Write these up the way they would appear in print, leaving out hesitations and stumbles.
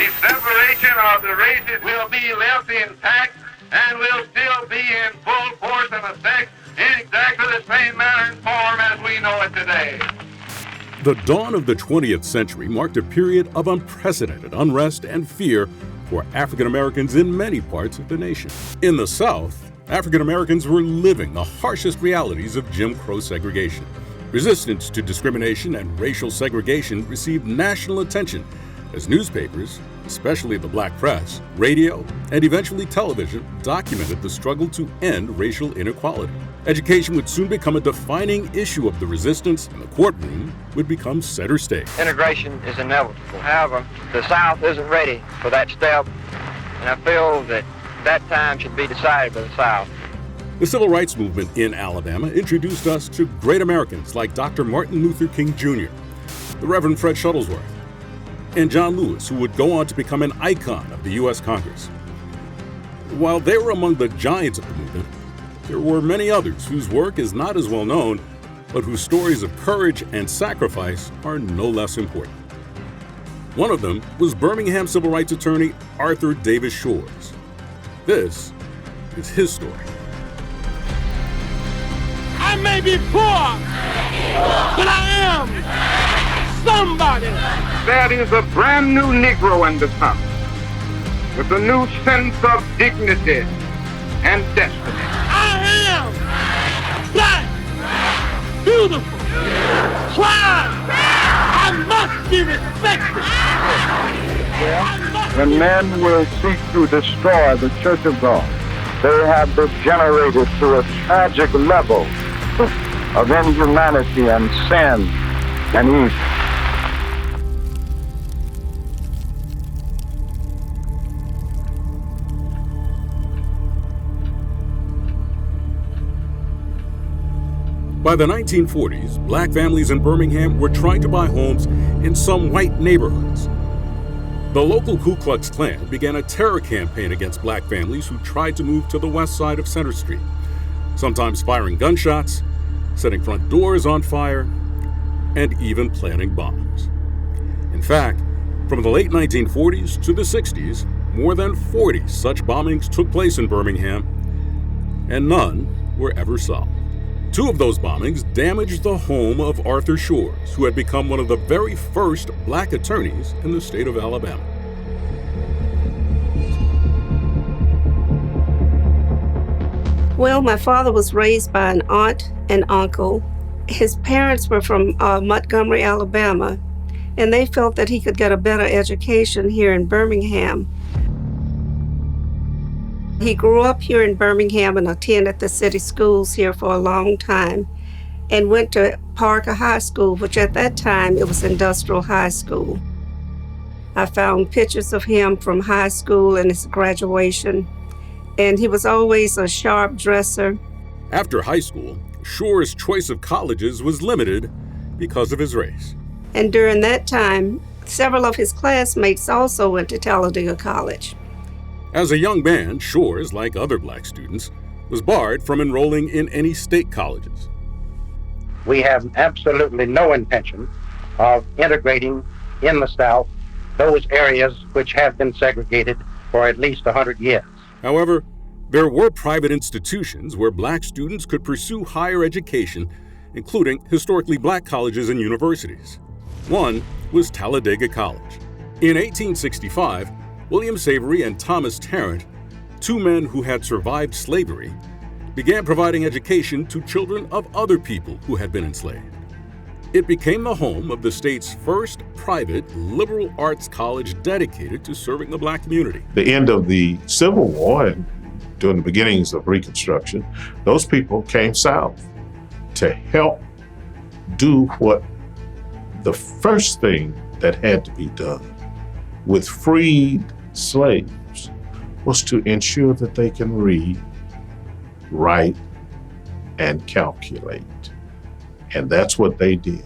The separation of the races will be left intact and will still be in full force and effect in exactly the same manner and form as we know it today. The dawn of the 20th century marked a period of unprecedented unrest and fear for African Americans in many parts of the nation. In the South, African Americans were living the harshest realities of Jim Crow segregation. Resistance to discrimination and racial segregation received national attention as newspapers, especially the black press, radio, and eventually television, documented the struggle to end racial inequality. Education would soon become a defining issue of the resistance, and the courtroom would become center stage. Integration is inevitable. However, the South isn't ready for that step, and I feel that that time should be decided by the South. The civil rights movement in Alabama introduced us to great Americans like Dr. Martin Luther King Jr., the Reverend Fred Shuttlesworth, and John Lewis, who would go on to become an icon of the U.S. Congress. While they were among the giants of the movement, there were many others whose work is not as well known, but whose stories of courage and sacrifice are no less important. One of them was Birmingham civil rights attorney Arthur Davis Shores. This is his story. I may be poor, but I am somebody. That is a brand new Negro in the South, with a new sense of dignity and destiny. I am black, beautiful, proud. I must be respected. When men will seek to destroy the Church of God, they have degenerated to a tragic level of inhumanity and sin and evil. By the 1940s, black families in Birmingham were trying to buy homes in some white neighborhoods. The local Ku Klux Klan began a terror campaign against black families who tried to move to the west side of Center Street, sometimes firing gunshots, setting front doors on fire, and even planting bombs. In fact, from the late 1940s to the 60s, more than 40 such bombings took place in Birmingham, and none were ever solved. Two of those bombings damaged the home of Arthur Shores, who had become one of the very first black attorneys in the state of Alabama. Well, my father was raised by an aunt and uncle. His parents were from Montgomery, Alabama, and they felt that he could get a better education here in Birmingham. He grew up here in Birmingham and attended the city schools here for a long time and went to Parker High School, which at that time it was Industrial High School. I found pictures of him from high school and his graduation, and he was always a sharp dresser. After high school, Shore's choice of colleges was limited because of his race. And during that time, several of his classmates also went to Talladega College. As a young man, Shores, like other black students, was barred from enrolling in any state colleges. We have absolutely no intention of integrating in the South those areas which have been segregated for at least 100 years. However, there were private institutions where black students could pursue higher education, including historically black colleges and universities. One was Talladega College. In 1865, William Savory and Thomas Tarrant, two men who had survived slavery, began providing education to children of other people who had been enslaved. It became the home of the state's first private liberal arts college dedicated to serving the black community. The end of the Civil War and during the beginnings of Reconstruction, those people came south to help do what the first thing that had to be done with freed slaves was to ensure that they can read, write, and calculate. And that's what they did.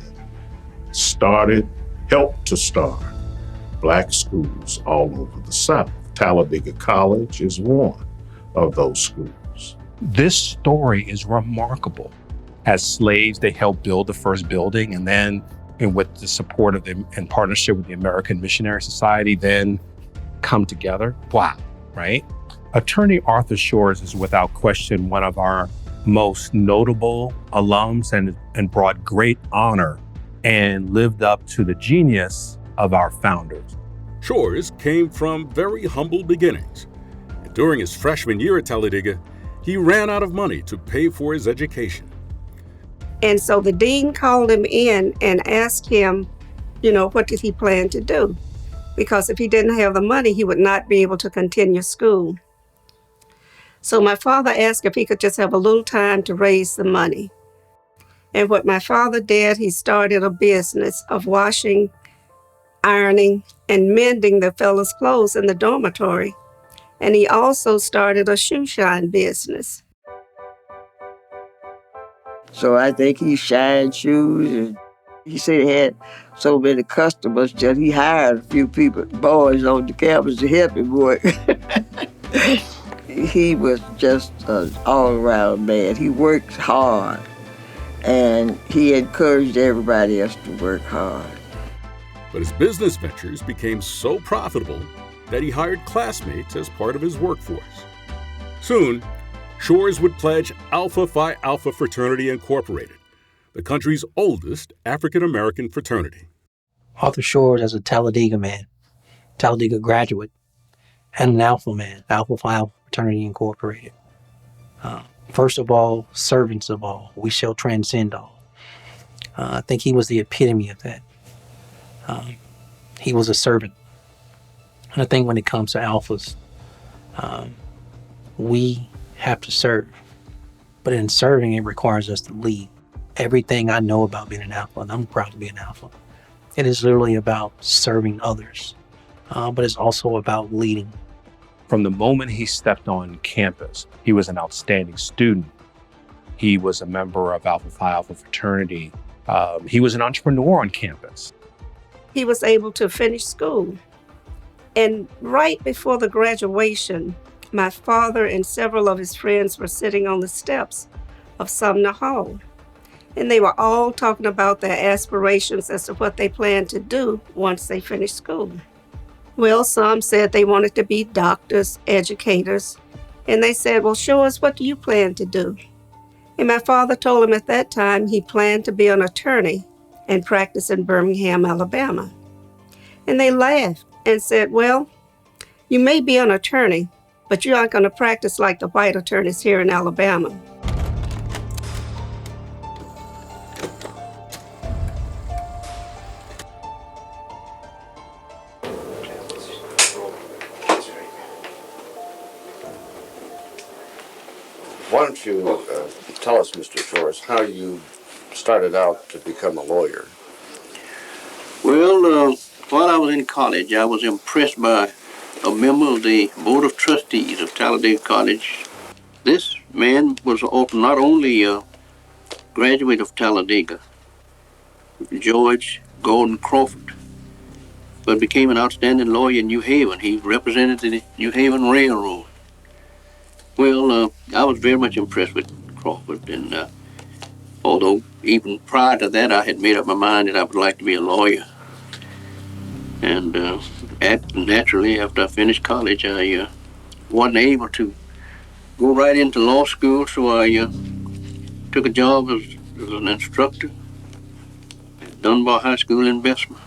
Helped to start black schools all over the South. Talladega College is one of those schools. This story is remarkable. As slaves, they helped build the first building, and then with the support of them and partnership with the American Missionary Society, then come together. Wow, right? Attorney Arthur Shores is without question one of our most notable alums and brought great honor and lived up to the genius of our founders. Shores came from very humble beginnings. And during his freshman year at Talladega, he ran out of money to pay for his education. And so the dean called him in and asked him, what did he plan to do? Because if he didn't have the money, he would not be able to continue school. So my father asked if he could just have a little time to raise the money. And what my father did, he started a business of washing, ironing, and mending the fellas' clothes in the dormitory. And he also started a shoe shine business. So I think he shined shoes, and he said he had so many customers that he hired a few people, boys on the campus to help him work. He was just an all-around man. He worked hard, and he encouraged everybody else to work hard. But his business ventures became so profitable that he hired classmates as part of his workforce. Soon, Shores would pledge Alpha Phi Alpha Fraternity Incorporated, the country's oldest African-American fraternity. Arthur Shores as a Talladega man, Talladega graduate, and an Alpha man, Alpha Phi Alpha Fraternity Incorporated. First of all, servants of all, we shall transcend all. I think he was the epitome of that. He was a servant. And I think when it comes to alphas, we have to serve. But in serving, it requires us to lead. Everything I know about being an alpha, and I'm proud to be an alpha, it is literally about serving others. But it's also about leading. From the moment he stepped on campus, he was an outstanding student. He was a member of Alpha Phi Alpha fraternity. He was an entrepreneur on campus. He was able to finish school. And right before the graduation, my father and several of his friends were sitting on the steps of Sumner Hall. And they were all talking about their aspirations as to what they planned to do once they finished school. Well, some said they wanted to be doctors, educators. And they said, well, show us, what do you plan to do? And my father told him at that time he planned to be an attorney and practice in Birmingham, Alabama. And they laughed and said, well, you may be an attorney, but you aren't going to practice like the white attorneys here in Alabama. Why don't you tell us, Mr. Shores, how you started out to become a lawyer? Well, while I was in college, I was impressed by a member of the Board of Trustees of Talladega College. This man was not only a graduate of Talladega, George Gordon Crawford, but became an outstanding lawyer in New Haven. He represented the New Haven Railroad. Well, I was very much impressed with Crawford, and although even prior to that I had made up my mind that I would like to be a lawyer. And naturally, after I finished college, I wasn't able to go right into law school, so I took a job as an instructor at Dunbar High School in Bessemer.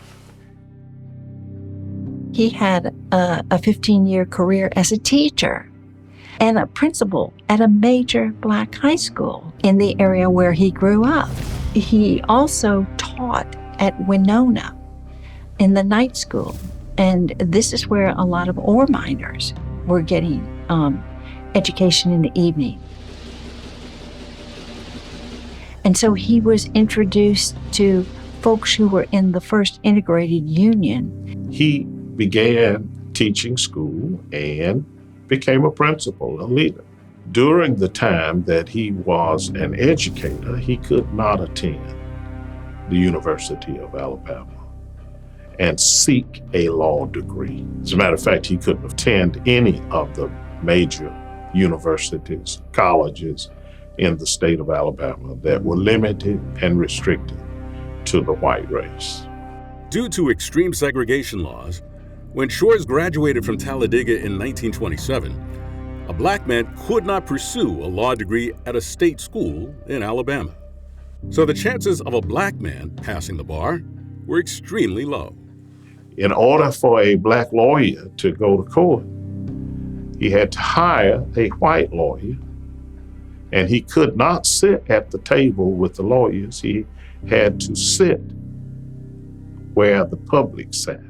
He had a 15-year career as a teacher and a principal at a major black high school in the area where he grew up. He also taught at Winona in the night school, and this is where a lot of ore miners were getting education in the evening. And so he was introduced to folks who were in the first integrated union. He began teaching school and became a principal, a leader. During the time that he was an educator, he could not attend the University of Alabama and seek a law degree. As a matter of fact, he couldn't attend any of the major universities, colleges in the state of Alabama that were limited and restricted to the white race. Due to extreme segregation laws, When Shores graduated from Talladega in 1927, a black man could not pursue a law degree at a state school in Alabama. So the chances of a black man passing the bar were extremely low. In order for a black lawyer to go to court, he had to hire a white lawyer, and he could not sit at the table with the lawyers. He had to sit where the public sat.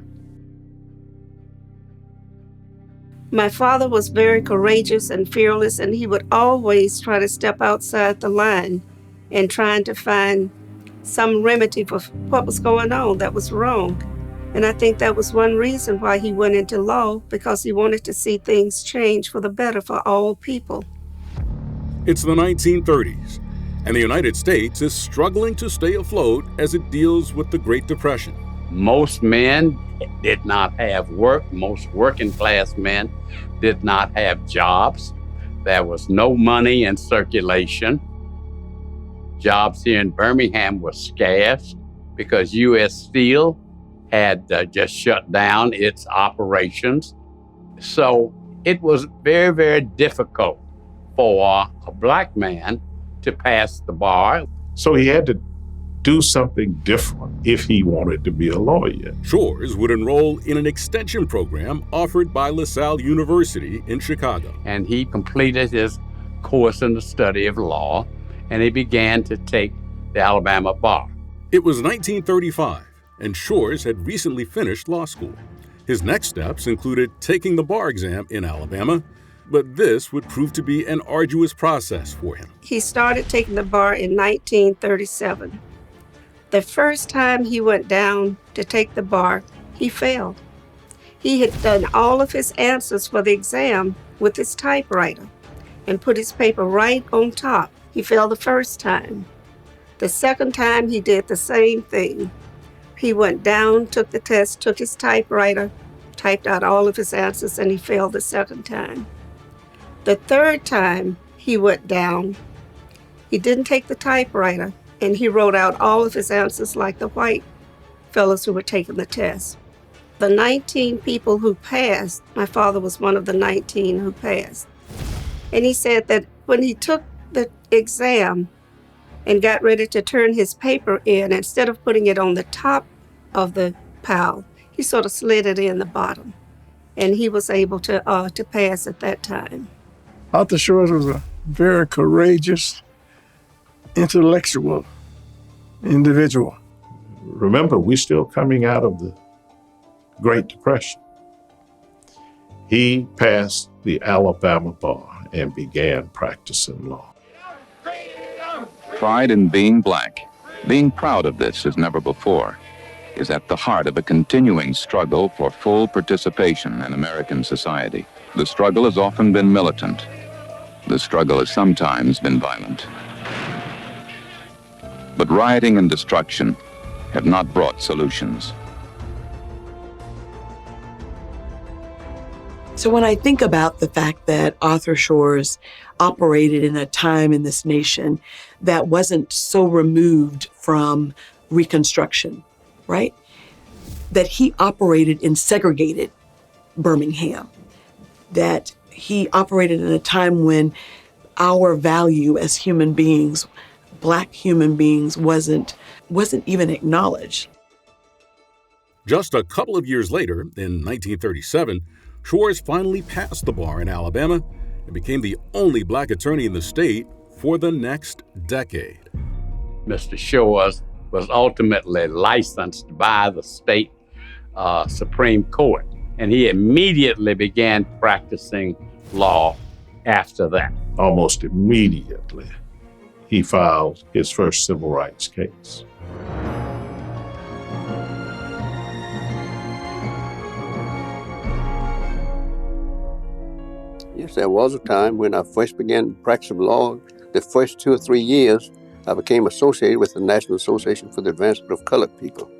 My father was very courageous and fearless, and he would always try to step outside the line and trying to find some remedy for what was going on that was wrong. And I think that was one reason why he went into law, because he wanted to see things change for the better for all people. It's the 1930s, and the United States is struggling to stay afloat as it deals with the Great Depression. Most men did not have work. Most working class men did not have jobs. There was no money in circulation. Jobs here in Birmingham were scarce because U.S. Steel had just shut down its operations. So it was very, very difficult for a black man to pass the bar. So he had to do something different if he wanted to be a lawyer. Shores would enroll in an extension program offered by LaSalle University in Chicago. And he completed his course in the study of law, and he began to take the Alabama bar. It was 1935, and Shores had recently finished law school. His next steps included taking the bar exam in Alabama, but this would prove to be an arduous process for him. He started taking the bar in 1937. The first time he went down to take the bar, he failed. He had done all of his answers for the exam with his typewriter and put his paper right on top. He failed the first time. The second time, he did the same thing. He went down, took the test, took his typewriter, typed out all of his answers, and he failed the second time. The third time he went down, he didn't take the typewriter, and he wrote out all of his answers like the white fellows who were taking the test. The 19 people who passed, my father was one of the 19 who passed. And he said that when he took the exam and got ready to turn his paper in, instead of putting it on the top of the pile, he sort of slid it in the bottom. And he was able to pass at that time. Arthur Shores was a very courageous, intellectual individual. Remember, we're still coming out of the Great Depression. He passed the Alabama bar and began practicing law. Pride in being black, being proud of this as never before, is at the heart of a continuing struggle for full participation in American society. The struggle has often been militant. The struggle has sometimes been violent. But rioting and destruction have not brought solutions. So when I think about the fact that Arthur Shores operated in a time in this nation that wasn't so removed from Reconstruction, right? That he operated in segregated Birmingham, that he operated in a time when our value as human beings, Black human beings, wasn't even acknowledged. Just a couple of years later, in 1937, Shores finally passed the bar in Alabama and became the only black attorney in the state for the next decade. Mr. Shores was ultimately licensed by the state Supreme Court, and he immediately began practicing law after that. Almost immediately, he filed his first civil rights case. Yes, there was a time when I first began practicing law. The first 2 or 3 years, I became associated with the National Association for the Advancement of Colored People.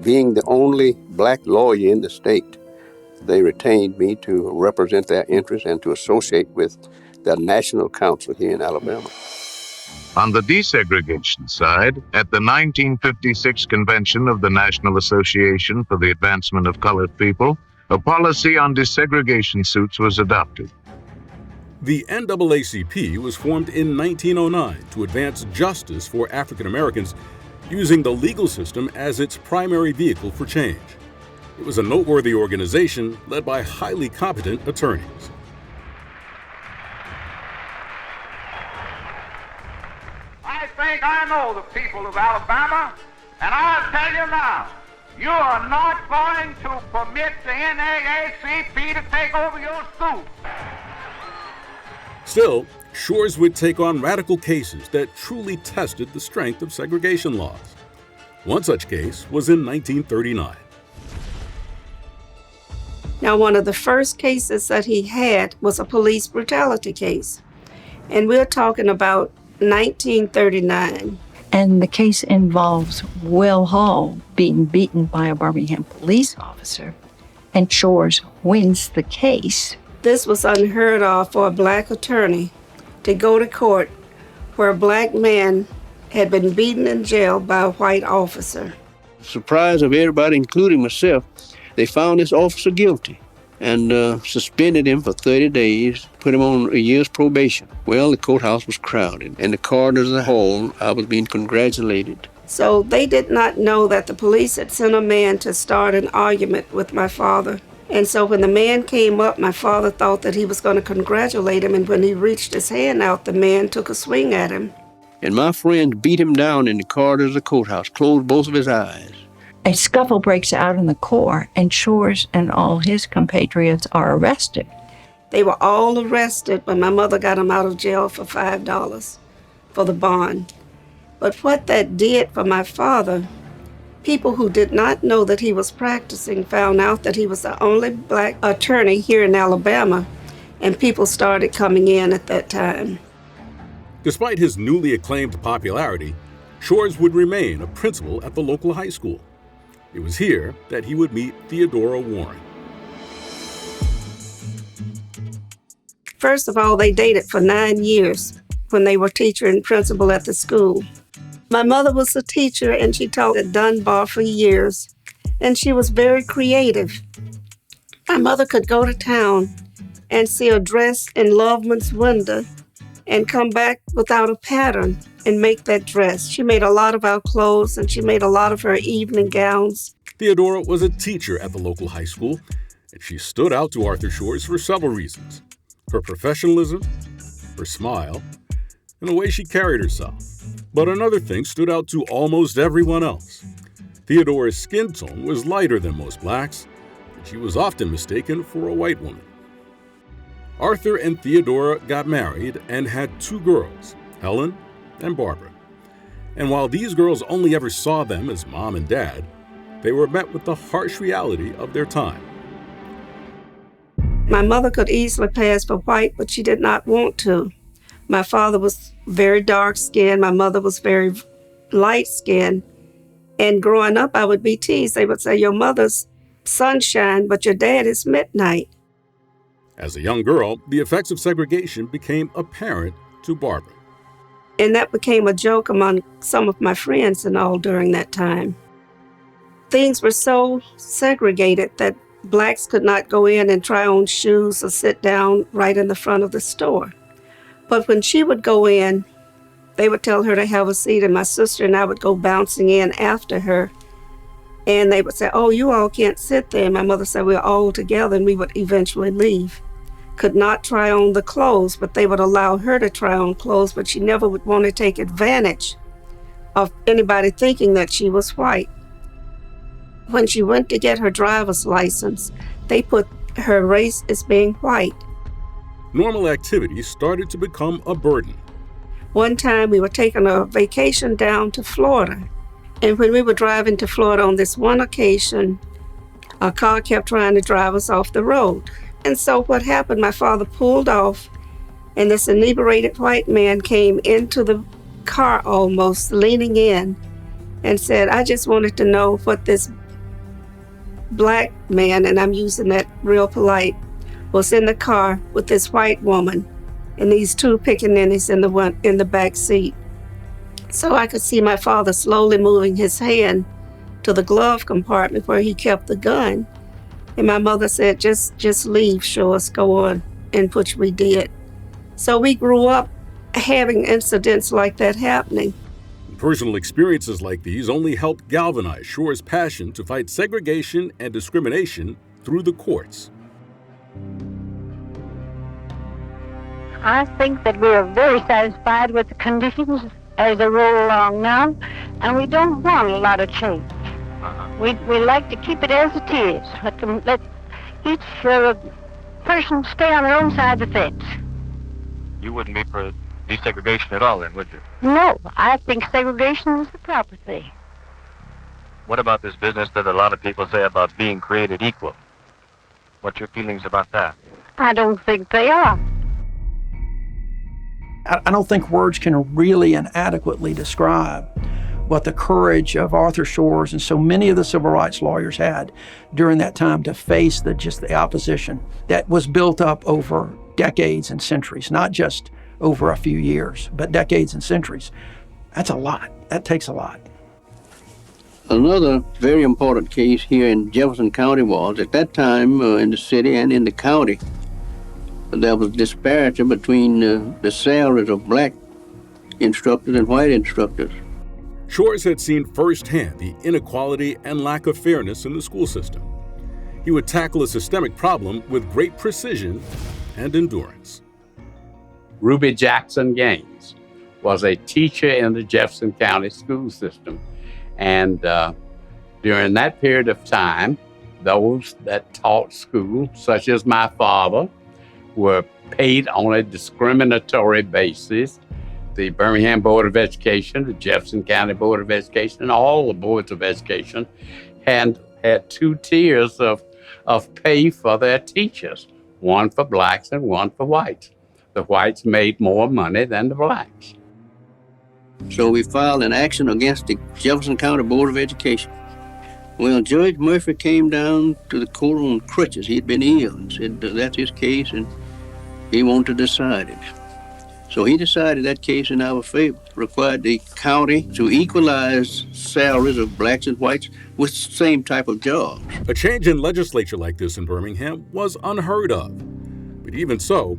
Being the only black lawyer in the state, they retained me to represent their interests and to associate with their national council here in Alabama. On the desegregation side, at the 1956 convention of the National Association for the Advancement of Colored People, a policy on desegregation suits was adopted. The NAACP was formed in 1909 to advance justice for African Americans, using the legal system as its primary vehicle for change. It was a noteworthy organization led by highly competent attorneys. I think I know the people of Alabama, and I'll tell you now, you are not going to permit the NAACP to take over your school. Still, Shores would take on radical cases that truly tested the strength of segregation laws. One such case was in 1939. Now, one of the first cases that he had was a police brutality case. And we're talking about 1939. And the case involves Will Hall being beaten by a Birmingham police officer, and Shores wins the case. This was unheard of for a black attorney to go to court where a black man had been beaten in jail by a white officer. Surprise of everybody, including myself, they found this officer guilty and suspended him for 30 days, put him on a year's probation. Well, the courthouse was crowded, and the corridors of the hall, I was being congratulated. So they did not know that the police had sent a man to start an argument with my father. And so when the man came up, my father thought that he was going to congratulate him, and when he reached his hand out, the man took a swing at him. And my friends beat him down in the corridors of the courthouse, closed both of his eyes. A scuffle breaks out in the court, and Shores and all his compatriots are arrested. They were all arrested, but my mother got them out of jail for $5 for the bond. But what that did for my father, people who did not know that he was practicing found out that he was the only black attorney here in Alabama, and people started coming in at that time. Despite his newly acclaimed popularity, Shores would remain a principal at the local high school. It was here that he would meet Theodora Warren. First of all, they dated for 9 years when they were teacher and principal at the school. My mother was a teacher, and she taught at Dunbar for years, and she was very creative. My mother could go to town and see a dress in Loveman's window and come back without a pattern and make that dress. She made a lot of our clothes, and she made a lot of her evening gowns. Theodora was a teacher at the local high school, and she stood out to Arthur Shores for several reasons: her professionalism, her smile, and the way she carried herself. But another thing stood out to almost everyone else. Theodora's skin tone was lighter than most blacks, and she was often mistaken for a white woman. Arthur and Theodora got married and had 2 girls, Helen and Barbara. And while these girls only ever saw them as mom and dad, they were met with the harsh reality of their time. My mother could easily pass for white, but she did not want to. My father was very dark-skinned. My mother was very light-skinned. And growing up, I would be teased. They would say, your mother's sunshine, but your dad is midnight. As a young girl, the effects of segregation became apparent to Barbara. And that became a joke among some of my friends and all during that time. Things were so segregated that blacks could not go in and try on shoes or sit down right in the front of the store. But when she would go in, they would tell her to have a seat, and my sister and I would go bouncing in after her. And they would say, oh, you all can't sit there. And my mother said, we're all together, and we would eventually leave. Could not try on the clothes, but they would allow her to try on clothes, but she never would want to take advantage of anybody thinking that she was white. When she went to get her driver's license, they put her race as being white. Normal activities started to become a burden. One time we were taking a vacation down to Florida. And when we were driving to Florida on this one occasion, a car kept trying to drive us off the road. And so what happened, my father pulled off, and this inebriated white man came into the car almost, leaning in, and said, I just wanted to know what this black man, and I'm using that real polite, was in the car with this white woman and these 2 pickaninnies in the back seat. So I could see my father slowly moving his hand to the glove compartment where he kept the gun. And my mother said, just leave, Shores, go on, and which we did. So we grew up having incidents like that happening. Personal experiences like these only helped galvanize Shore's passion to fight segregation and discrimination through the courts. I think that we are very satisfied with the conditions as they roll along now, and we don't want a lot of change. We like to keep it as it is. Let each person stay on their own side of the fence. You wouldn't be for desegregation at all then, would you? No, I think segregation is the proper thing. What about this business that a lot of people say about being created equal? What's your feelings about that? I don't think they are. I don't think words can really and adequately describe what the courage of Arthur Shores and so many of the civil rights lawyers had during that time to face the opposition that was built up over decades and centuries, not just over a few years, but decades and centuries. That's a lot. That takes a lot. Another very important case here in Jefferson County was, at that time in the city and in the county, there was disparity between the salaries of black instructors and white instructors. Shores had seen firsthand the inequality and lack of fairness in the school system. He would tackle a systemic problem with great precision and endurance. Ruby Jackson Gaines was a teacher in the Jefferson County school system. And during that period of time, those that taught school, such as my father, were paid on a discriminatory basis. The Birmingham Board of Education, the Jefferson County Board of Education, and all the boards of education had two tiers of pay for their teachers, one for blacks and one for whites. The whites made more money than the blacks. So we filed an action against the Jefferson County Board of Education. Well, Judge Murphy came down to the court on crutches. He'd been ill and said that's his case and he wanted to decide it. So he decided that case in our favor, required the county to equalize salaries of blacks and whites with the same type of jobs. A change in legislature like this in Birmingham was unheard of. But even so,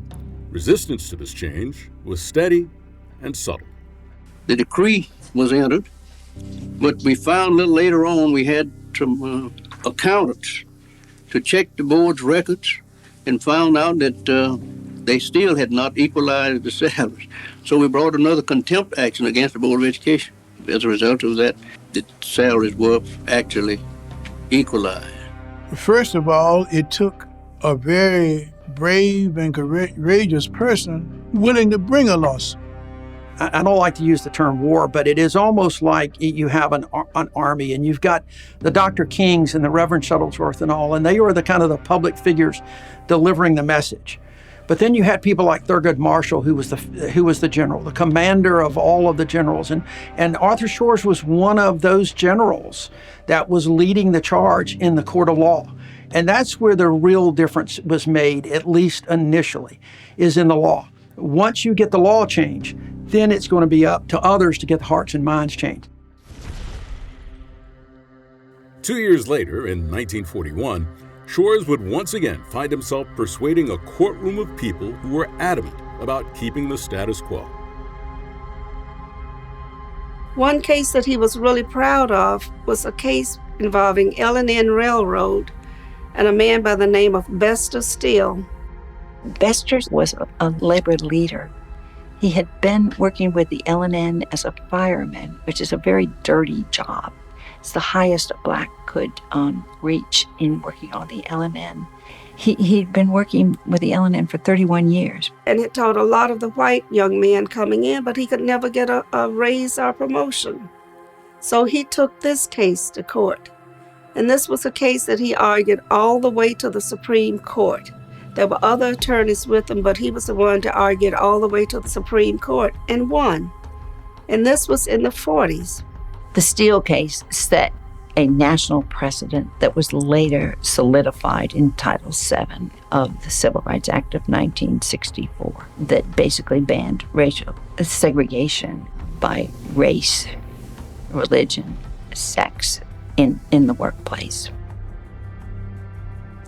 resistance to this change was steady and subtle. The decree was entered, but we found a little later on we had some accountants to check the board's records and found out that they still had not equalized the salaries. So we brought another contempt action against the Board of Education. As a result of that, the salaries were actually equalized. First of all, it took a very brave and courageous person willing to bring a lawsuit. I don't like to use the term war, but it is almost like you have an army and you've got the Dr. Kings and the Reverend Shuttlesworth and all, and they were the kind of the public figures delivering the message. But then you had people like Thurgood Marshall, who was the general, the commander of all of the generals. And Arthur Shores was one of those generals that was leading the charge in the court of law. And that's where the real difference was made, at least initially, is in the law. Once you get the law changed, then it's going to be up to others to get the hearts and minds changed. 2 years later, in 1941, Shores would once again find himself persuading a courtroom of people who were adamant about keeping the status quo. One case that he was really proud of was a case involving L&N Railroad and a man by the name of Bester Steele. Bester was a labor leader. He had been working with the L&N as a fireman, which is a very dirty job. It's the highest a black could reach in working on the L&N. He'd been working with the L&N for 31 years. And had taught a lot of the white young men coming in, but he could never get a raise or promotion. So he took this case to court. And this was a case that he argued all the way to the Supreme Court. There were other attorneys with him, but he was the one to argue it all the way to the Supreme Court and won. And this was in the 40s. The Steele case set a national precedent that was later solidified in Title VII of the Civil Rights Act of 1964 that basically banned racial segregation by race, religion, sex in the workplace.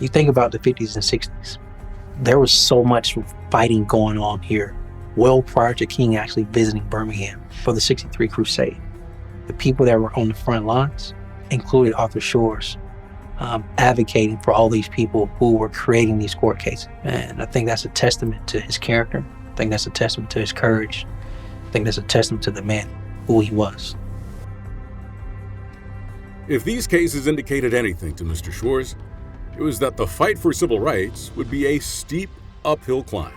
You think about the 50s and 60s. There was so much fighting going on here well prior to King actually visiting Birmingham for the 63 Crusade. The people that were on the front lines included Arthur Shores, advocating for all these people who were creating these court cases. And I think that's a testament to his character. I think that's a testament to his courage. I think that's a testament to the man who he was. If these cases indicated anything to Mr. Shores, it was that the fight for civil rights would be a steep uphill climb.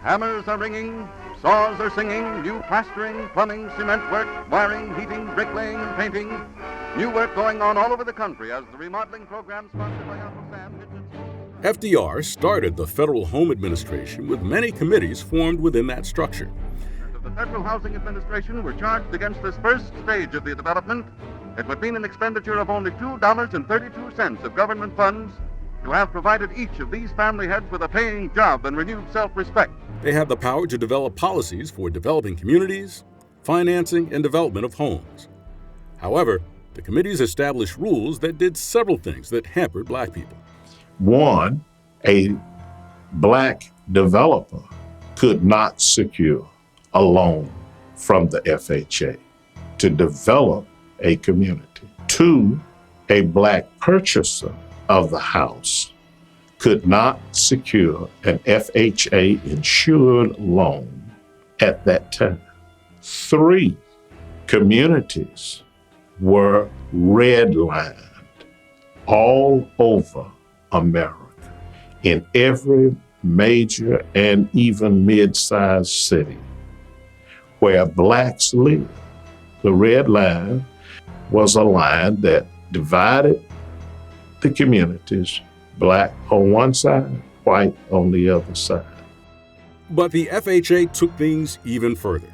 Hammers are ringing, saws are singing, new plastering, plumbing, cement work, wiring, heating, bricklaying, and painting. New work going on all over the country as the remodeling program sponsored by Uncle Sam hits its... FDR started the Federal Home Administration with many committees formed within that structure. The Federal Housing Administration were charged against this first stage of the development. It would mean an expenditure of only $2.32 of government funds to have provided each of these family heads with a paying job and renewed self-respect. They had the power to develop policies for developing communities, financing, and development of homes. However, the committees established rules that did several things that hampered black people. One, a black developer could not secure a loan from the FHA to develop a community. Two, a black purchaser of the house could not secure an FHA-insured loan at that time. Three, communities were redlined all over America, in every major and even mid-sized city where blacks lived. The red line was a line that divided the communities, black on one side, white on the other side. But the FHA took things even further.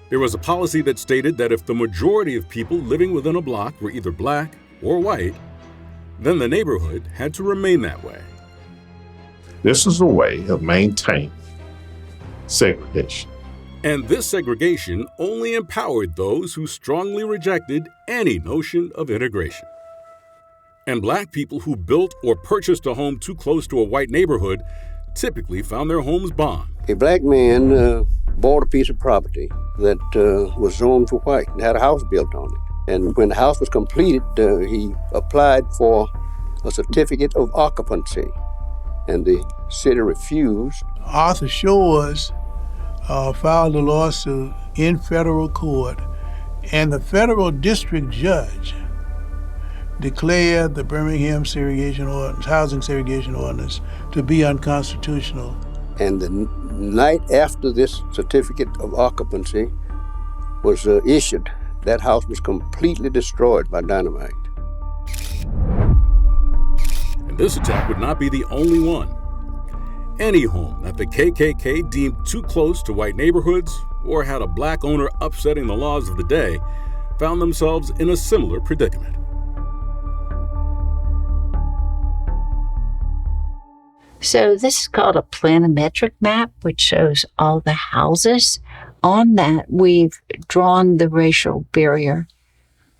There was a policy that stated that if the majority of people living within a block were either black or white, then the neighborhood had to remain that way. This is a way of maintaining segregation. And this segregation only empowered those who strongly rejected any notion of integration. And black people who built or purchased a home too close to a white neighborhood typically found their homes bombed. A black man bought a piece of property that was zoned for white and had a house built on it. And when the house was completed, he applied for a certificate of occupancy, and the city refused. Arthur Shores filed a lawsuit in federal court, and the federal district judge declared the Birmingham segregation ordinance, housing segregation ordinance, to be unconstitutional. And the night after this certificate of occupancy was issued, that house was completely destroyed by dynamite. And this attack would not be the only one. Any home that the KKK deemed too close to white neighborhoods or had a black owner upsetting the laws of the day found themselves in a similar predicament. So this is called a planimetric map, which shows all the houses. On that, we've drawn the racial barrier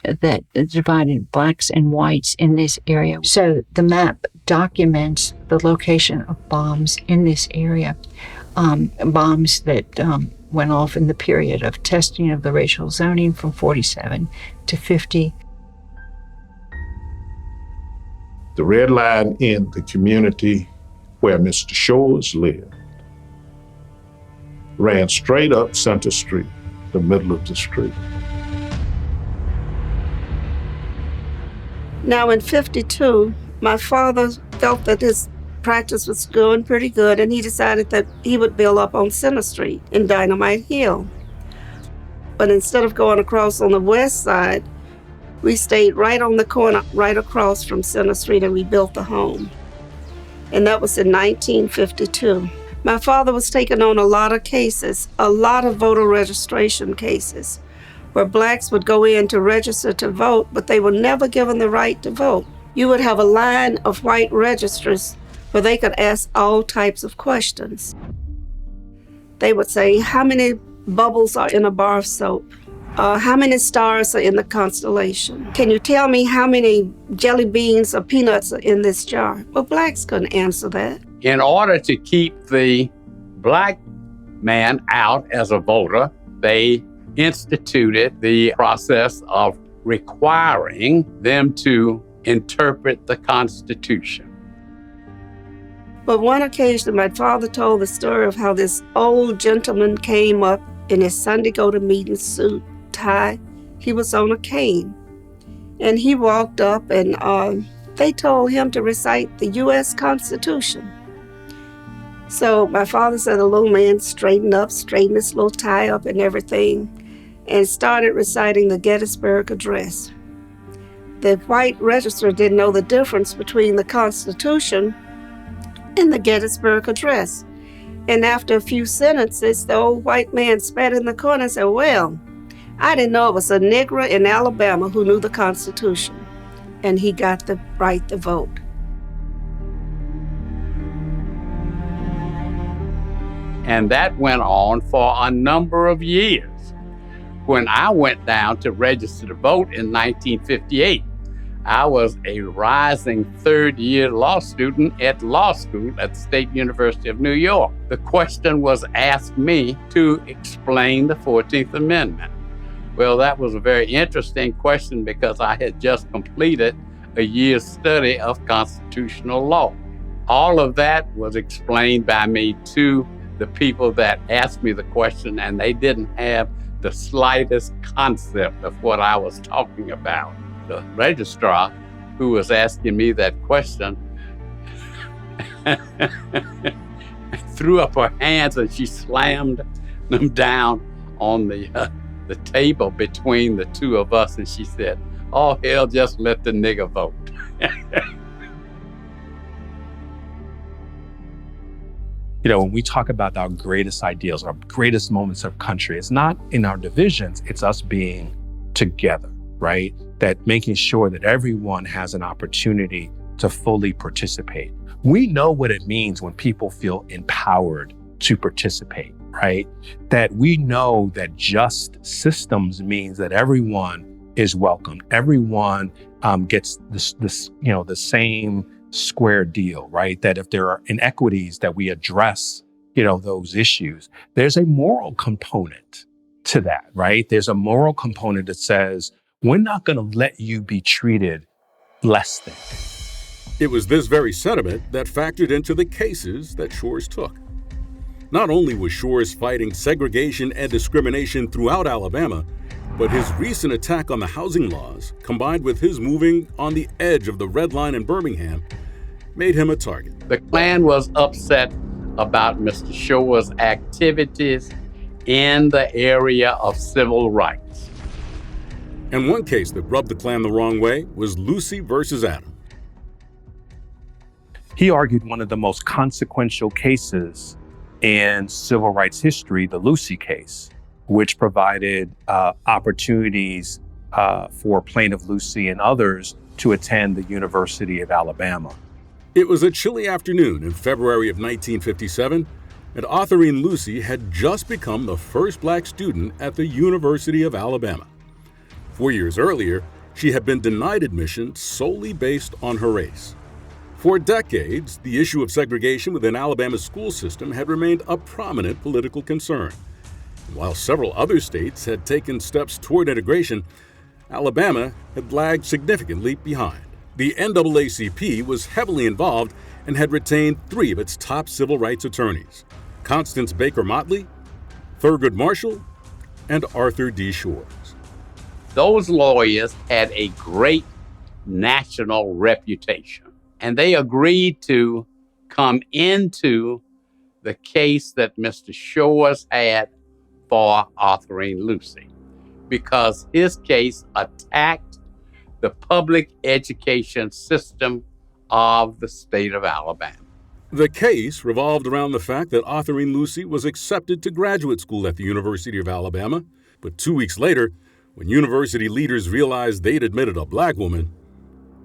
that divided blacks and whites in this area. So the map documents the location of bombs in this area, bombs that went off in the period of testing of the racial zoning from 47 to 50. The red line in the community where Mr. Shores lived ran straight up Center Street, the middle of the street. Now in 52, my father felt that his practice was going pretty good, and he decided that he would build up on Center Street in Dynamite Hill. But instead of going across on the west side, we stayed right on the corner, right across from Center Street, and we built the home. And that was in 1952. My father was taking on a lot of cases, a lot of voter registration cases, where blacks would go in to register to vote, but they were never given the right to vote. You would have a line of white registrars where they could ask all types of questions. They would say, how many bubbles are in a bar of soap? How many stars are in the constellation? Can you tell me how many jelly beans or peanuts are in this jar? Well, blacks couldn't answer that. In order to keep the black man out as a voter, they instituted the process of requiring them to interpret the Constitution. But one occasion, my father told the story of how this old gentleman came up in his Sunday go-to-meeting suit, tie. He was on a cane. And he walked up and they told him to recite the U.S. Constitution. So my father said the little man straightened his little tie up and everything, and started reciting the Gettysburg Address. The white registrar didn't know the difference between the Constitution and the Gettysburg Address. And after a few sentences, the old white man spat in the corner and said, well, I didn't know it was a Negro in Alabama who knew the Constitution. And he got the right to vote. And that went on for a number of years. When I went down to register to vote in 1958, I was a rising third-year law student at law school at the State University of New York. The question was asked me to explain the 14th Amendment. Well, that was a very interesting question because I had just completed a year's study of constitutional law. All of that was explained by me to the people that asked me the question, and they didn't have the slightest concept of what I was talking about. The registrar who was asking me that question threw up her hands and she slammed them down on the table between the two of us, and she said, oh, hell, just let the nigger vote. You know, when we talk about our greatest ideals, our greatest moments of country, it's not in our divisions, it's us being together, right? That making sure that everyone has an opportunity to fully participate. We know what it means when people feel empowered to participate, right? That we know that just systems means that everyone is welcome. Everyone gets the same square deal, right? That if there are inequities that we address, those issues, there's a moral component to that, right? There's a moral component that says, we're not going to let you be treated less than. It was this very sentiment that factored into the cases that Shores took. Not only was Shores fighting segregation and discrimination throughout Alabama, but his recent attack on the housing laws, combined with his moving on the edge of the red line in Birmingham, made him a target. The Klan was upset about Mr. Shores' activities in the area of civil rights. And one case that rubbed the Klan the wrong way was Lucy versus Adam. He argued one of the most consequential cases in civil rights history, the Lucy case, which provided opportunities for plaintiff Lucy and others to attend the University of Alabama. It was a chilly afternoon in February of 1957, and Autherine Lucy had just become the first black student at the University of Alabama. 4 years earlier, she had been denied admission solely based on her race. For decades, the issue of segregation within Alabama's school system had remained a prominent political concern. While several other states had taken steps toward integration, Alabama had lagged significantly behind. The NAACP was heavily involved and had retained 3 of its top civil rights attorneys: Constance Baker Motley, Thurgood Marshall, and Arthur D. Shores. Those lawyers had a great national reputation, and they agreed to come into the case that Mr. Shores had for Autherine Lucy, because his case attacked the public education system of the state of Alabama. The case revolved around the fact that Autherine Lucy was accepted to graduate school at the University of Alabama, but 2 weeks later, when university leaders realized they'd admitted a black woman,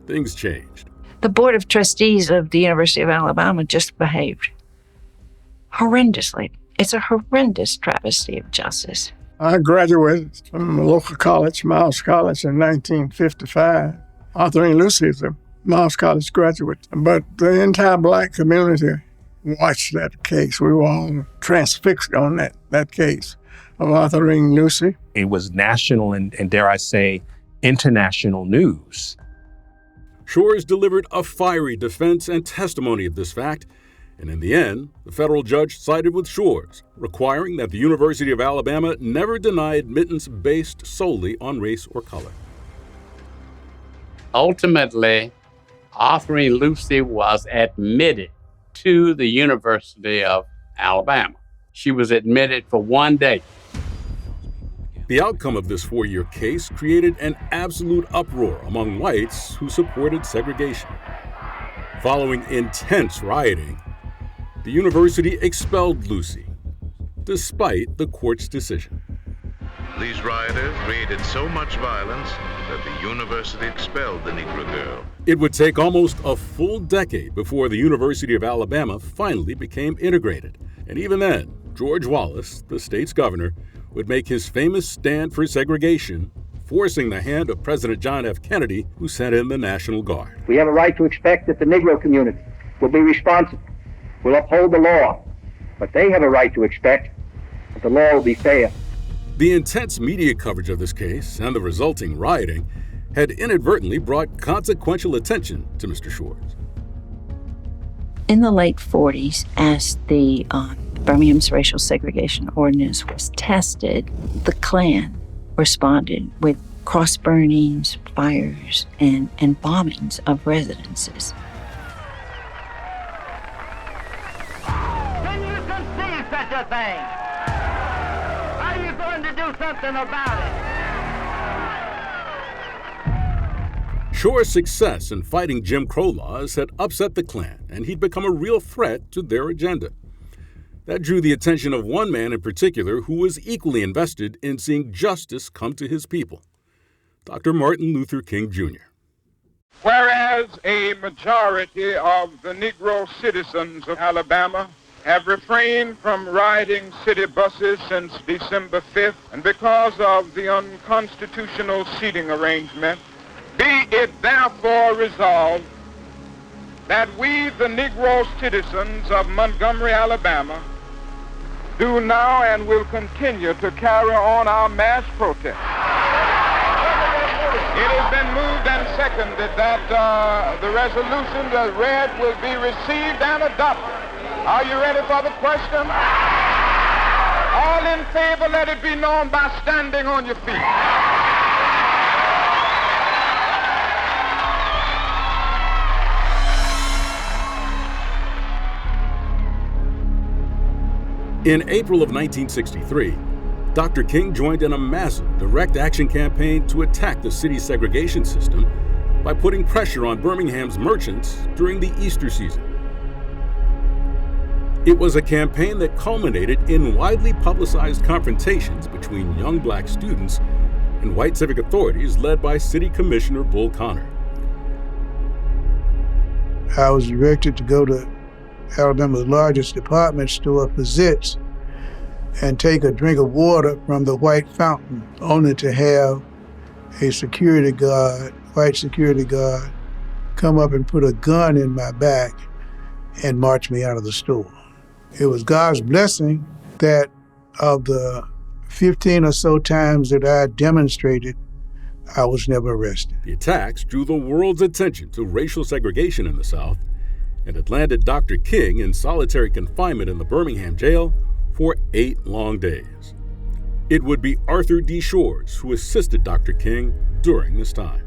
things changed. The Board of Trustees of the University of Alabama just behaved horrendously. It's a horrendous travesty of justice. I graduated from a local college, Miles College, in 1955. Arthur and Lucy is a Miles College graduate. But the entire black community watched that case. We were all transfixed on that case of Arthur and Lucy. It was national and dare I say, international news. Shores delivered a fiery defense and testimony of this fact, and in the end, the federal judge sided with Shores, requiring that the University of Alabama never deny admittance based solely on race or color. Ultimately, Arthur and Lucy was admitted to the University of Alabama. She was admitted for 1 day. The outcome of this 4-year case created an absolute uproar among whites who supported segregation. Following intense rioting, the university expelled Lucy, despite the court's decision. These rioters created so much violence that the university expelled the Negro girl. It would take almost a full decade before the University of Alabama finally became integrated. And even then, George Wallace, the state's governor, would make his famous stand for segregation, forcing the hand of President John F. Kennedy, who sent in the National Guard. We have a right to expect that the Negro community will be responsible, will uphold the law, but they have a right to expect that the law will be fair. The intense media coverage of this case and the resulting rioting had inadvertently brought consequential attention to Mr. Shores. In the late 40s, as the Birmingham's racial segregation ordinance was tested, the Klan responded with cross burnings, fires, and bombings of residences. Can you conceive such a thing? Are you going to do something about it? Shore's success in fighting Jim Crow laws had upset the Klan, and he'd become a real threat to their agenda. That drew the attention of one man in particular who was equally invested in seeing justice come to his people, Dr. Martin Luther King Jr. Whereas a majority of the Negro citizens of Alabama have refrained from riding city buses since December 5th, and because of the unconstitutional seating arrangement, be it therefore resolved that we, the Negro citizens of Montgomery, Alabama, do now and will continue to carry on our mass protest. It has been moved and seconded that the resolution as read will be received and adopted. Are you ready for the question? All in favor, let it be known by standing on your feet. In April of 1963, Dr. King joined in a massive direct action campaign to attack the city's segregation system by putting pressure on Birmingham's merchants during the Easter season. It was a campaign that culminated in widely publicized confrontations between young black students and white civic authorities led by City Commissioner Bull Connor. I was directed to go to Alabama's largest department store, Fazit's, and take a drink of water from the white fountain, only to have a white security guard, come up and put a gun in my back and march me out of the store. It was God's blessing that of the 15 or so times that I demonstrated, I was never arrested. The attacks drew the world's attention to racial segregation in the South, and it landed Dr. King in solitary confinement in the Birmingham jail for 8 long days. It would be Arthur D. Shores who assisted Dr. King during this time.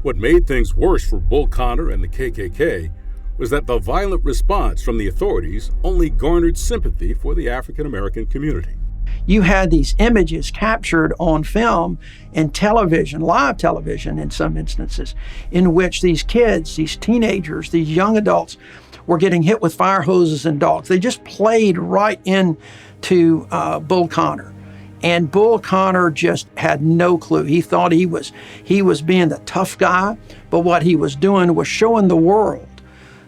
What made things worse for Bull Connor and the KKK was that the violent response from the authorities only garnered sympathy for the African American community. You had these images captured on film and television, live television in some instances, in which these kids, these teenagers, these young adults were getting hit with fire hoses and dogs. They just played right into Bull Connor. And Bull Connor just had no clue. He thought he was being the tough guy, but what he was doing was showing the world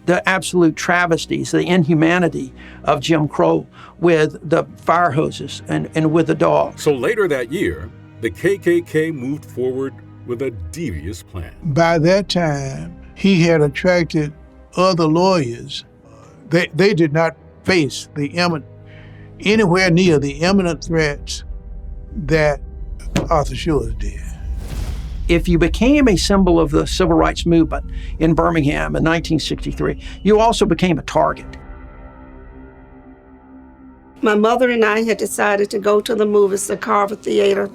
the absolute travesties, the inhumanity of Jim Crow with the fire hoses and with the dogs. So later that year, the KKK moved forward with a devious plan. By that time, he had attracted other lawyers. They did not face anywhere near the imminent threats that Arthur Shores did. If you became a symbol of the civil rights movement in Birmingham in 1963, you also became a target. My mother and I had decided to go to the movies, the Carver Theater.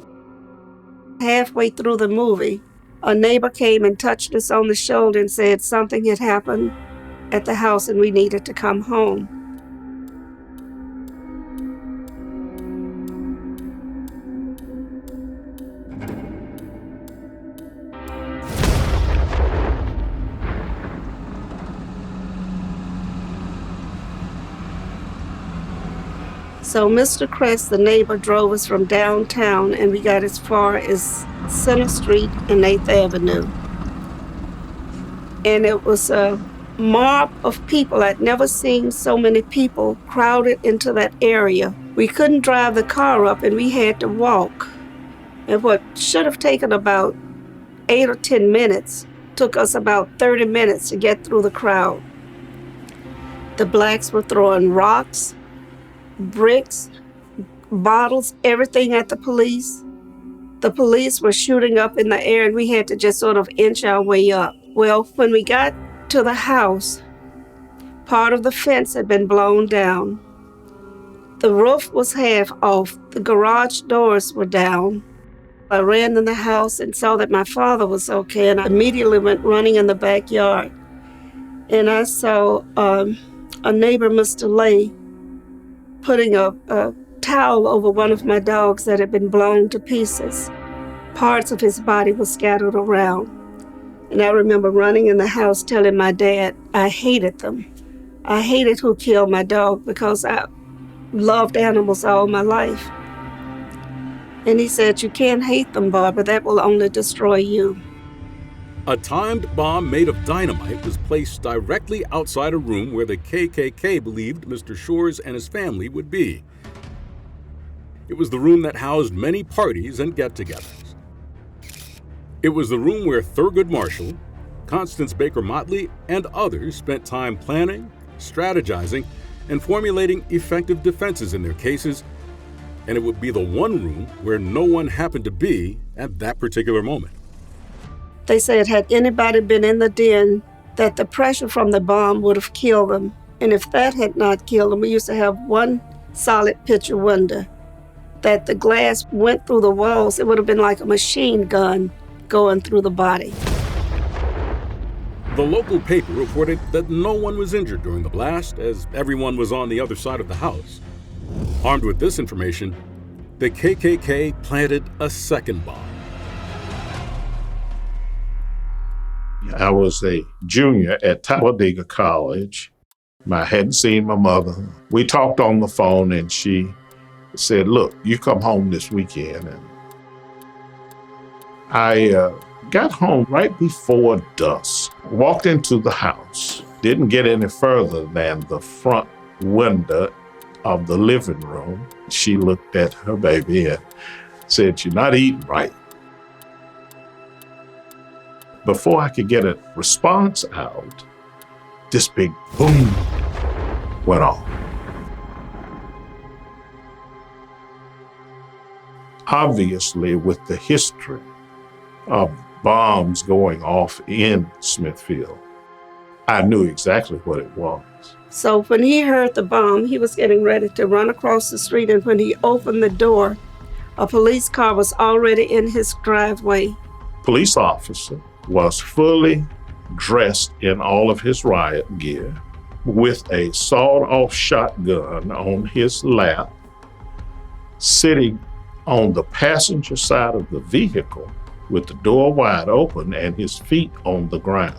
Halfway through the movie, a neighbor came and touched us on the shoulder and said something had happened at the house and we needed to come home. So Mr. Crest, the neighbor, drove us from downtown and we got as far as Center Street and 8th Avenue. And it was a mob of people. I'd never seen so many people crowded into that area. We couldn't drive the car up and we had to walk. And what should have taken about 8 or 10 minutes took us about 30 minutes to get through the crowd. The blacks were throwing rocks, bricks, bottles, everything at the police. The police were shooting up in the air and we had to just sort of inch our way up. Well, when we got to the house, part of the fence had been blown down. The roof was half off. The garage doors were down. I ran in the house and saw that my father was okay, and I immediately went running in the backyard. And I saw a neighbor, Mr. Lay, putting a towel over one of my dogs that had been blown to pieces. Parts of his body were scattered around. And I remember running in the house telling my dad I hated them. I hated who killed my dog because I loved animals all my life. And he said, "You can't hate them, Barbara. That will only destroy you." A timed bomb made of dynamite was placed directly outside a room where the KKK believed Mr. Shores and his family would be. It was the room that housed many parties and get-togethers. It was the room where Thurgood Marshall, Constance Baker Motley, and others spent time planning, strategizing, and formulating effective defenses in their cases, and it would be the one room where no one happened to be at that particular moment. They said had anybody been in the den, that the pressure from the bomb would have killed them. And if that had not killed them, we used to have one solid picture window, that the glass went through the walls. It would have been like a machine gun going through the body. The local paper reported that no one was injured during the blast, as everyone was on the other side of the house. Armed with this information, the KKK planted a second bomb. I was a junior at Talladega College. I hadn't seen my mother. We talked on the phone and she said, "Look, you come home this weekend." And I got home right before dusk, walked into the house, didn't get any further than the front window of the living room. She looked at her baby and said, "You're not eating right." Before I could get a response out, this big boom went off. Obviously, with the history of bombs going off in Smithfield, I knew exactly what it was. So when he heard the bomb, he was getting ready to run across the street, and when he opened the door, a police car was already in his driveway. Police officer was fully dressed in all of his riot gear with a sawed-off shotgun on his lap, sitting on the passenger side of the vehicle with the door wide open and his feet on the ground.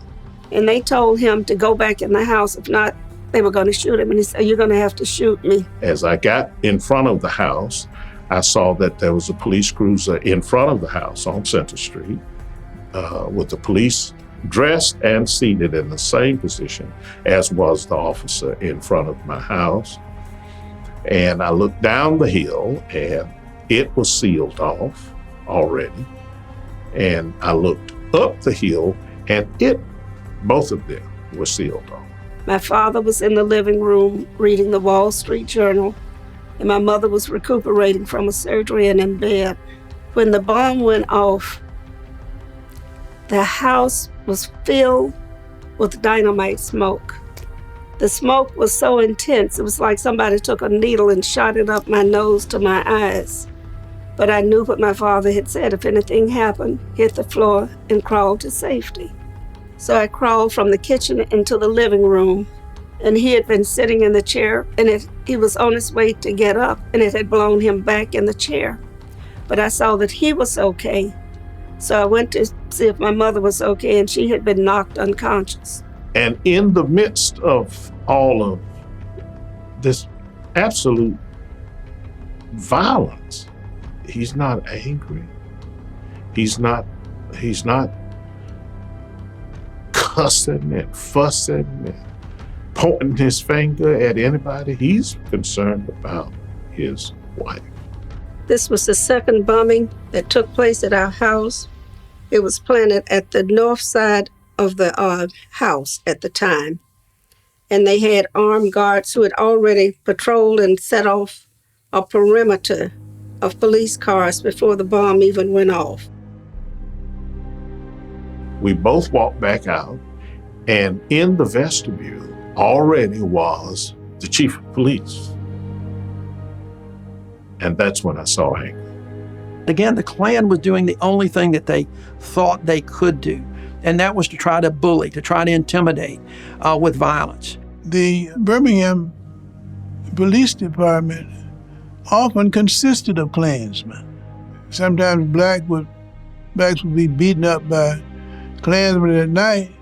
And they told him to go back in the house. If not, they were going to shoot him. And he said, "You're going to have to shoot me." As I got in front of the house, I saw that there was a police cruiser in front of the house on Center Street with the police dressed and seated in the same position as was the officer in front of my house. And I looked down the hill and it was sealed off already. And I looked up the hill and both of them were sealed off. My father was in the living room reading the Wall Street Journal, and my mother was recuperating from a surgery and in bed. When the bomb went off, the house was filled with dynamite smoke. The smoke was so intense, it was like somebody took a needle and shot it up my nose to my eyes. But I knew what my father had said: if anything happened, hit the floor and crawl to safety. So I crawled from the kitchen into the living room, and he had been sitting in the chair, and he was on his way to get up, and it had blown him back in the chair. But I saw that he was okay. So I went to see if my mother was okay, and she had been knocked unconscious. And in the midst of all of this absolute violence, he's not angry. He's not cussing and fussing and pointing his finger at anybody. He's concerned about his wife. This was the second bombing that took place at our house. It was planted at the north side of the house at the time. And they had armed guards who had already patrolled and set off a perimeter of police cars before the bomb even went off. We both walked back out, and in the vestibule already was the chief of police. And that's when I saw him. Again, the Klan was doing the only thing that they thought they could do, and that was to try to bully, to try to intimidate with violence. The Birmingham Police Department often consisted of Klansmen. Sometimes blacks would be beaten up by Klansmen at night,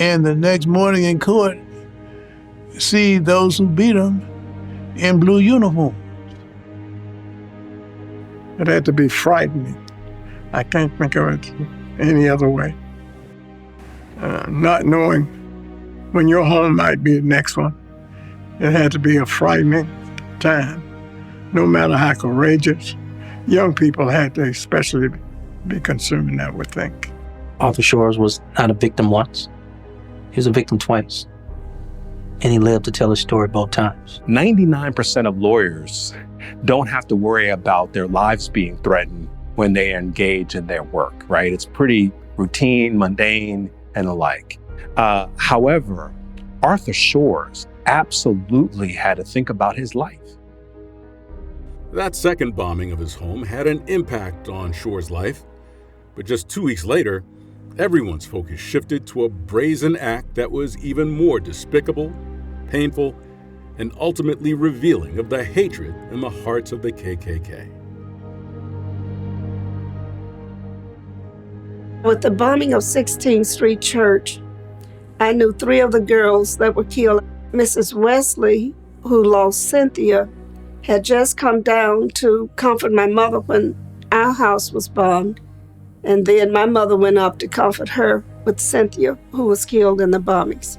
and the next morning in court, see those who beat them in blue uniforms. It had to be frightening. I can't think of it any other way. Not knowing when your home might be the next one, it had to be a frightening time. No matter how courageous, young people had to especially be concerned, I would think. Arthur Shores was not a victim once. He was a victim twice. And he lived to tell his story both times. 99% of lawyers don't have to worry about their lives being threatened when they engage in their work, right? It's pretty routine, mundane, and the like. However, Arthur Shores absolutely had to think about his life. That second bombing of his home had an impact on Shores' life, but just 2 weeks later, everyone's focus shifted to a brazen act that was even more despicable, painful, and ultimately revealing of the hatred in the hearts of the KKK. With the bombing of 16th Street Church, I knew 3 of the girls that were killed. Mrs. Wesley, who lost Cynthia, had just come down to comfort my mother when our house was bombed. And then my mother went up to comfort her with Cynthia, who was killed in the bombings.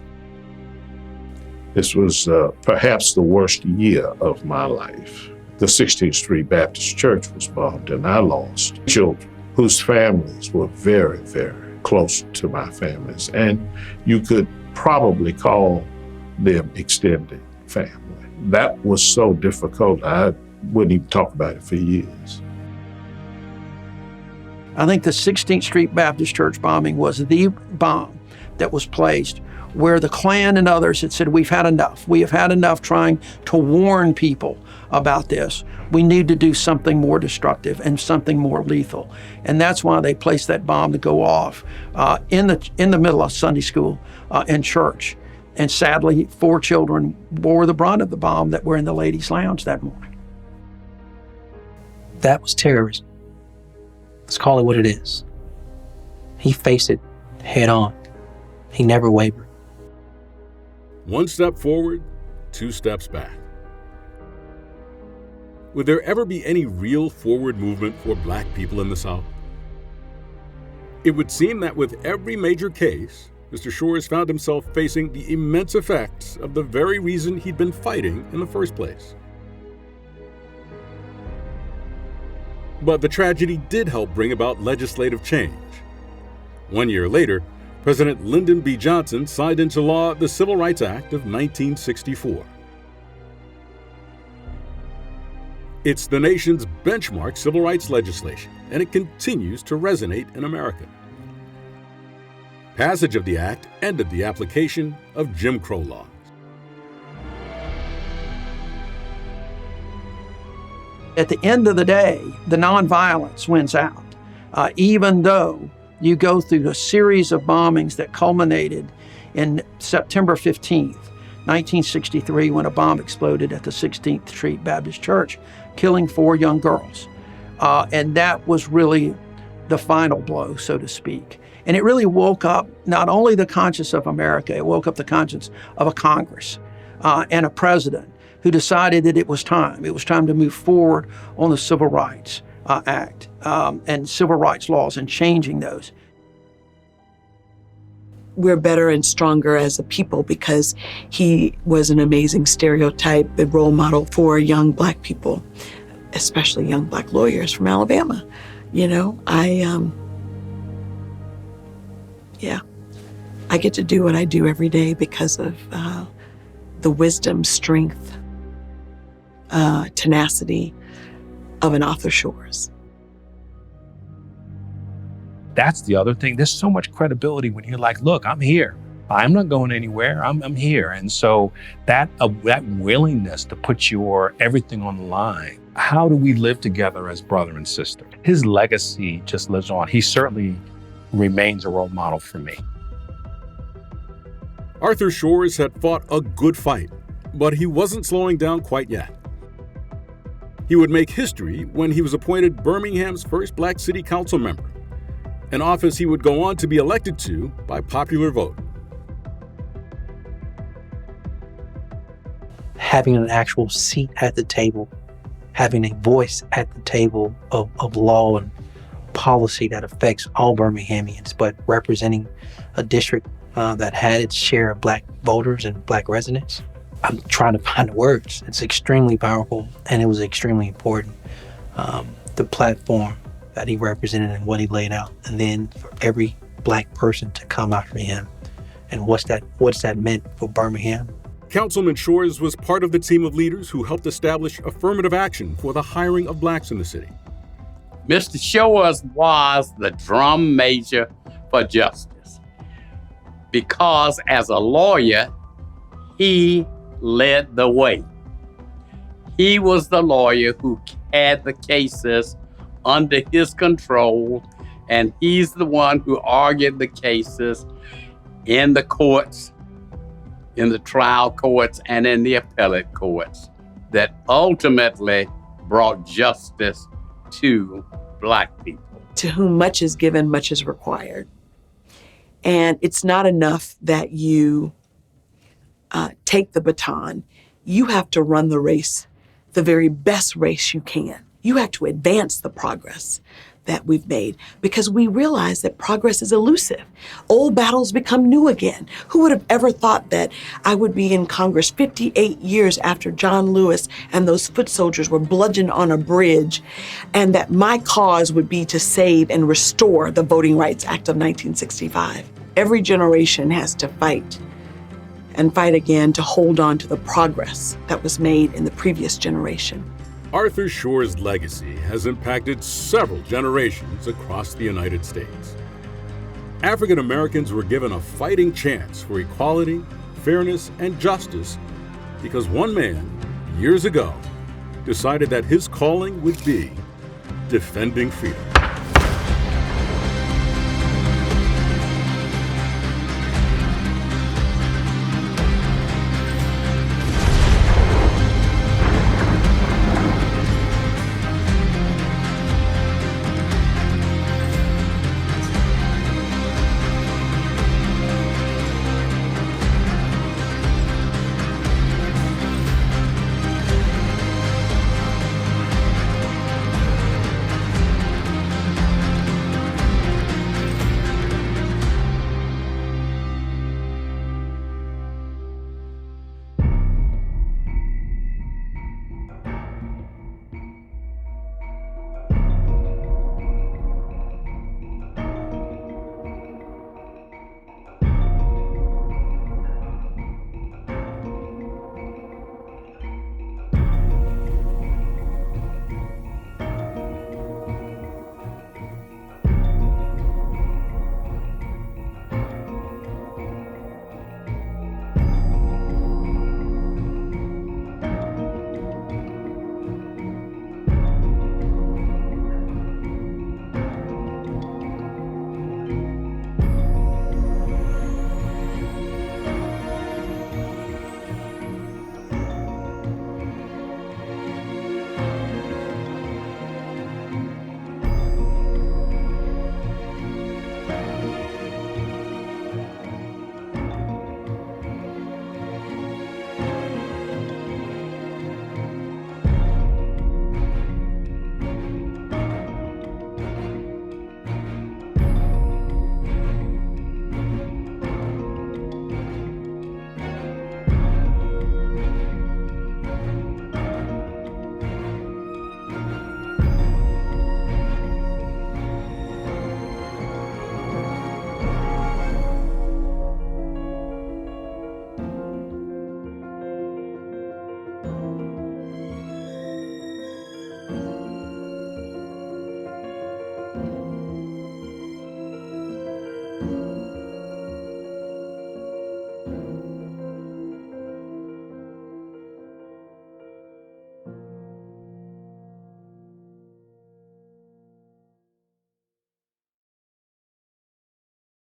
This was perhaps the worst year of my life. The 16th Street Baptist Church was bombed, and I lost children whose families were very, very close to my families. And you could probably call them extended family. That was so difficult, I wouldn't even talk about it for years. I think the 16th Street Baptist Church bombing was the bomb that was placed where the Klan and others had said, we've had enough. We have had enough trying to warn people about this. We need to do something more destructive and something more lethal. And that's why they placed that bomb to go off in the middle of Sunday school and church. And sadly, 4 children bore the brunt of the bomb that were in the ladies' lounge that morning. That was terrorism. Let's call it what it is. He faced it head on. He never wavered. 1 step forward, 2 steps back. Would there ever be any real forward movement for Black people in the South? It would seem that with every major case, Mr. Shores found himself facing the immense effects of the very reason he'd been fighting in the first place. But the tragedy did help bring about legislative change. 1 year later, President Lyndon B. Johnson signed into law the Civil Rights Act of 1964. It's the nation's benchmark civil rights legislation, and it continues to resonate in America. Passage of the act ended the application of Jim Crow laws. At the end of the day, the nonviolence wins out, even though you go through a series of bombings that culminated in September 15th, 1963, when a bomb exploded at the 16th Street Baptist Church, killing 4 young girls. And that was really the final blow, so to speak. And it really woke up not only the conscience of America, it woke up the conscience of a Congress and a president who decided that it was time. It was time to move forward on the Civil Rights Act and civil rights laws and changing those. We're better and stronger as a people because he was an amazing stereotype, a role model for young Black people, especially young Black lawyers from Alabama. You know, I get to do what I do every day because of the wisdom, strength, tenacity of an Arthur Shores. That's the other thing. There's so much credibility when you're like, look, I'm here. I'm not going anywhere. I'm here. And so that willingness to put your everything on the line. How do we live together as brother and sister? His legacy just lives on. He certainly remains a role model for me. Arthur Shores had fought a good fight, but he wasn't slowing down quite yet. He would make history when he was appointed Birmingham's first Black city council member, an office he would go on to be elected to by popular vote. Having an actual seat at the table, having a voice at the table of law and policy that affects all Birminghamians, but representing a district that had its share of Black voters and Black residents. I'm trying to find the words. It's extremely powerful, and it was extremely important. The platform that he represented and what he laid out, and then for every Black person to come after him, and what's that meant for Birmingham. Councilman Shores was part of the team of leaders who helped establish affirmative action for the hiring of Blacks in the city. Mr. Shores was the drum major for justice because as a lawyer, he led the way. He was the lawyer who had the cases under his control, and he's the one who argued the cases in the courts, in the trial courts, and in the appellate courts that ultimately brought justice to Black people. To whom much is given, much is required. And it's not enough that you take the baton. You have to run the race, the very best race you can. You have to advance the progress that we've made because we realize that progress is elusive. Old battles become new again. Who would have ever thought that I would be in Congress 58 years after John Lewis and those foot soldiers were bludgeoned on a bridge, and that my cause would be to save and restore the Voting Rights Act of 1965. Every generation has to fight and fight again to hold on to the progress that was made in the previous generation. Arthur Shores' legacy has impacted several generations across the United States. African Americans were given a fighting chance for equality, fairness, and justice because one man, years ago, decided that his calling would be defending freedom.